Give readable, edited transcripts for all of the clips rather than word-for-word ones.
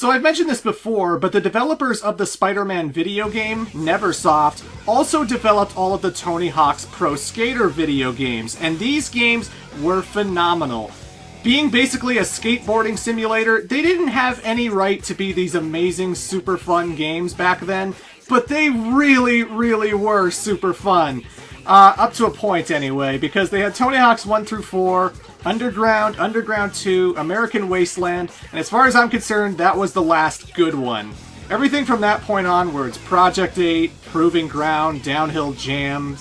So I've mentioned this before, but the developers of the Spider-Man video game, Neversoft, also developed all of the Tony Hawk's Pro Skater video games, and these games were phenomenal. Being basically a skateboarding simulator, they didn't have any right to be these amazing, super fun games back then, but they really, really were super fun. Up to a point, anyway, because they had Tony Hawk's 1 through 4, Underground, Underground 2, American Wasteland, and as far as I'm concerned, that was the last good one. Everything from that point onwards, Project 8, Proving Ground, Downhill Jam,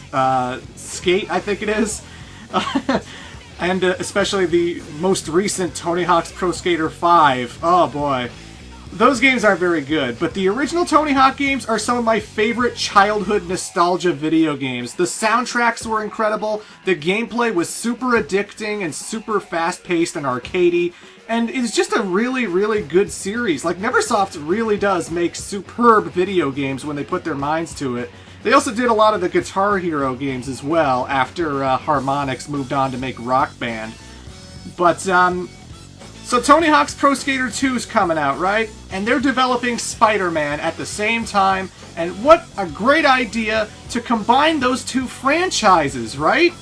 Skate, I think it is, and especially the most recent Tony Hawk's Pro Skater 5, oh boy. Those games aren't very good, but the original Tony Hawk games are some of my favorite childhood nostalgia video games. The soundtracks were incredible, the gameplay was super addicting and super fast-paced and arcadey, and it's just a really, really good series. Like, Neversoft really does make superb video games when they put their minds to it. They also did a lot of the Guitar Hero games as well, after Harmonix moved on to make Rock Band. But, so Tony Hawk's Pro Skater 2 is coming out, right? And they're developing Spider-Man at the same time, and what a great idea to combine those two franchises, right?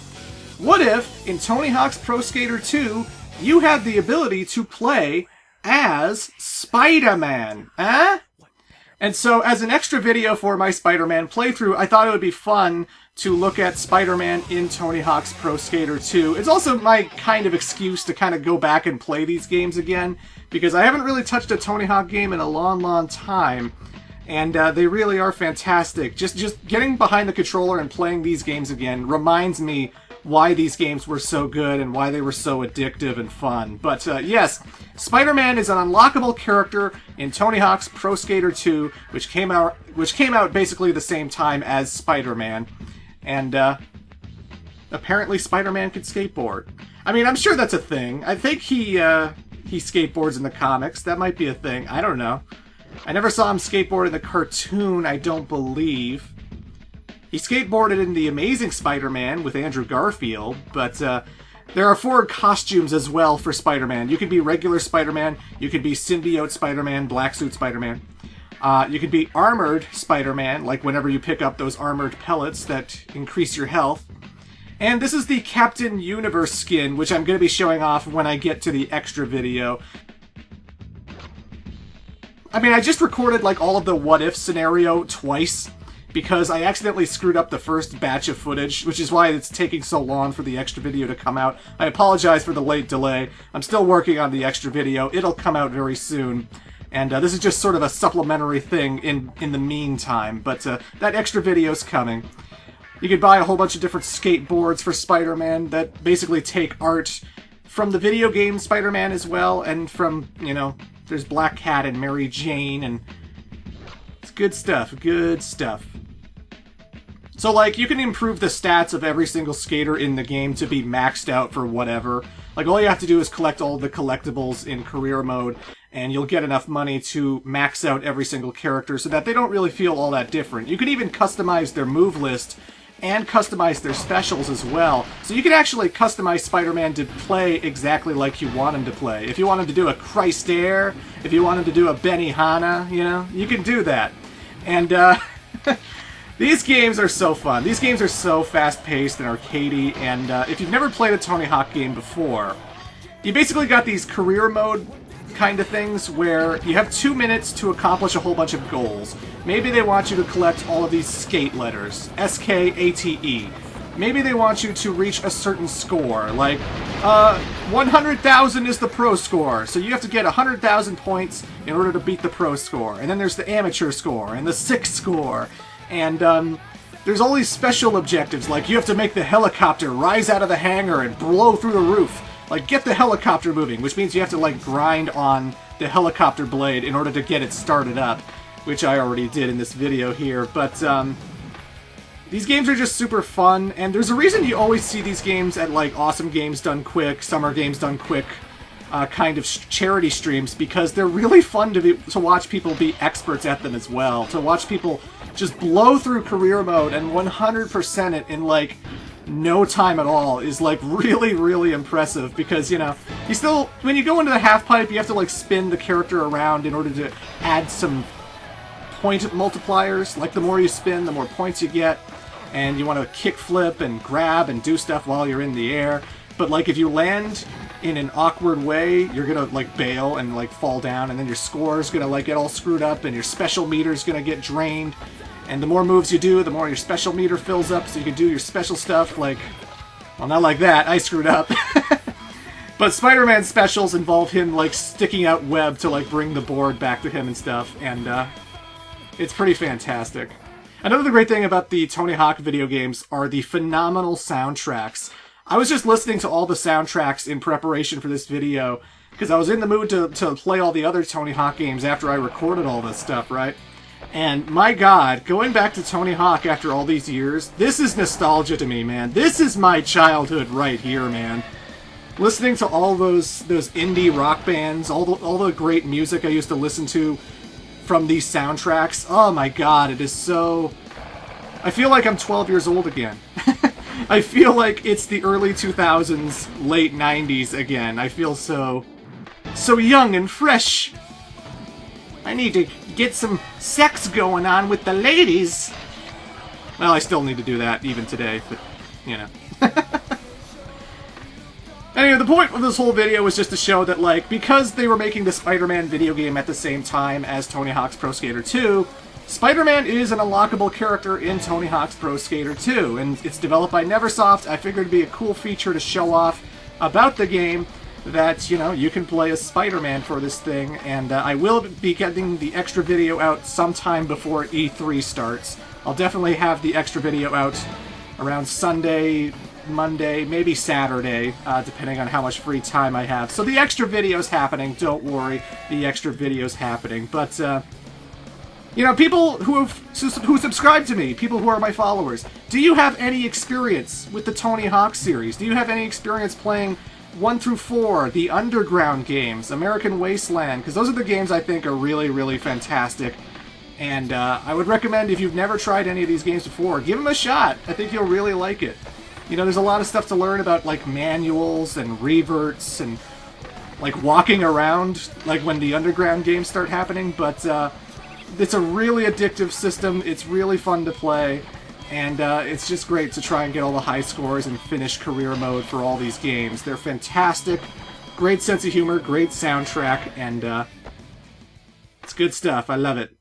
What if, in Tony Hawk's Pro Skater 2, you had the ability to play as Spider-Man, eh? And so, as an extra video for my Spider-Man playthrough, I thought it would be fun to look at Spider-Man in Tony Hawk's Pro Skater 2. It's also my kind of excuse to kind of go back and play these games again, because I haven't really touched a Tony Hawk game in a long, long time, and they really are fantastic. Just getting behind the controller and playing these games again reminds me why these games were so good and why they were so addictive and fun. But yes, Spider-Man is an unlockable character in Tony Hawk's Pro Skater 2, which came out basically the same time as Spider-Man. And apparently Spider-Man could skateboard. I mean, I'm sure that's a thing. I think he skateboards in the comics. That might be a thing. I don't know. I never saw him skateboard in the cartoon, I don't believe. He skateboarded in The Amazing Spider-Man with Andrew Garfield, but there are 4 costumes as well for Spider-Man. You could be regular Spider-Man, you could be symbiote Spider-Man, black suit Spider-Man. You could be armored Spider-Man, like whenever you pick up those armored pellets that increase your health. And this is the Captain Universe skin, which I'm going to be showing off when I get to the extra video. I mean, I just recorded like all of the what-if scenario twice, because I accidentally screwed up the first batch of footage, which is why it's taking so long for the extra video to come out. I apologize for the late delay. I'm still working on the extra video. It'll come out very soon. And this is just sort of a supplementary thing in the meantime, but that extra video's coming. You could buy a whole bunch of different skateboards for Spider-Man that basically take art from the video game Spider-Man as well, and from, you know, there's Black Cat and Mary Jane, and it's good stuff, good stuff. So, like, you can improve the stats of every single skater in the game to be maxed out for whatever. Like, all you have to do is collect all the collectibles in career mode, and you'll get enough money to max out every single character so that they don't really feel all that different. You can even customize their move list and customize their specials as well. So you can actually customize Spider-Man to play exactly like you want him to play. If you want him to do a Christ Air, if you want him to do a Benihana, you know, you can do that. And, these games are so fun. These games are so fast-paced and arcadey, and if you've never played a Tony Hawk game before, you basically got these career mode kind of things where you have 2 minutes to accomplish a whole bunch of goals. Maybe they want you to collect all of these skate letters, S-K-A-T-E. Maybe they want you to reach a certain score, like 100,000 is the pro score, so you have to get 100,000 points in order to beat the pro score. And then there's the amateur score and the sick score. And there's all these special objectives, like you have to make the helicopter rise out of the hangar and blow through the roof. Like, get the helicopter moving, which means you have to, like, grind on the helicopter blade in order to get it started up, which I already did in this video here. But these games are just super fun, and there's a reason you always see these games at, like, Awesome Games Done Quick, Summer Games Done Quick kind of charity streams, because they're really fun to watch people be experts at them as well. To watch people just blow through career mode and 100% it in, like, no time at all is like really, really impressive because, you know, you still, when you go into the half pipe, you have to like spin the character around in order to add some point multipliers. Like the more you spin, the more points you get, and you want to kick flip and grab and do stuff while you're in the air. But like if you land in an awkward way, you're gonna like bail and like fall down, and then your score's gonna like get all screwed up, and your special meter's gonna get drained. And the more moves you do, the more your special meter fills up, so you can do your special stuff like... Well, not like that. I screwed up. But Spider-Man's specials involve him, like, sticking out web to, like, bring the board back to him and stuff. And, it's pretty fantastic. Another great thing about the Tony Hawk video games are the phenomenal soundtracks. I was just listening to all the soundtracks in preparation for this video, because I was in the mood to play all the other Tony Hawk games after I recorded all this stuff, right? And my god, going back to Tony Hawk after all these years, this is nostalgia to me, man. This is my childhood right here, man. Listening to all those indie rock bands, all the great music I used to listen to from these soundtracks. Oh my god, it is so... I feel like I'm 12 years old again. I feel like it's the early 2000s, late 90s again. I feel so young and fresh. I need to get some sex going on with the ladies. Well, I still need to do that even today, but, you know. Anyway, the point of this whole video was just to show that, like, because they were making the Spider-Man video game at the same time as Tony Hawk's Pro Skater 2, Spider-Man is an unlockable character in Tony Hawk's Pro Skater 2, and it's developed by Neversoft. I figured it'd be a cool feature to show off about the game, that, you know, you can play as Spider-Man for this thing, and I will be getting the extra video out sometime before E3 starts. I'll definitely have the extra video out around Sunday, Monday, maybe Saturday, depending on how much free time I have. So the extra video's happening, don't worry, the extra video's happening. But, you know, people who subscribe to me, people who are my followers, do you have any experience with the Tony Hawk series? Do you have any experience playing 1 through 4, the Underground games, American Wasteland, because those are the games I think are really, really fantastic. And I would recommend, if you've never tried any of these games before, give them a shot. I think you'll really like it. You know, there's a lot of stuff to learn about, like, manuals and reverts and, like, walking around, like, when the Underground games start happening, but it's a really addictive system. It's really fun to play. And it's just great to try and get all the high scores and finish career mode for all these games. They're fantastic, great sense of humor, great soundtrack, and it's good stuff. I love it.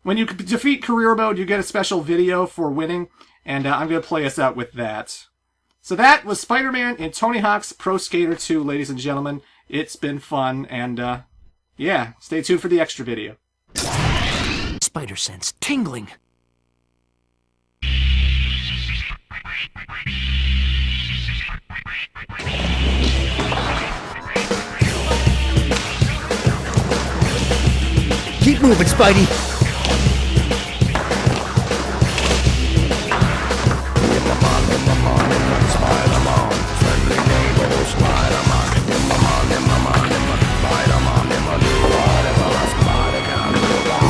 When you defeat career mode, you get a special video for winning, and I'm going to play us out with that. So that was Spider-Man in Tony Hawk's Pro Skater 2, ladies and gentlemen. It's been fun, and yeah, stay tuned for the extra video. Spider sense tingling. Keep moving, Spidey.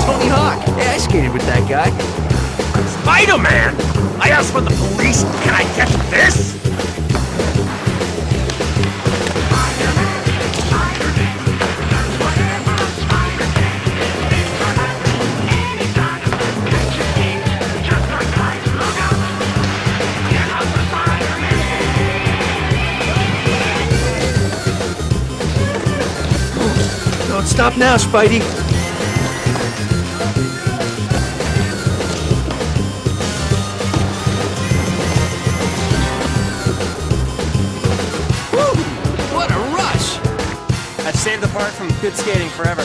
Tony Hawk. Hey, I skated with that guy. Spider-Man! I asked for the police. Can I get this? Don't stop now, Spidey. Save the part from good skating forever.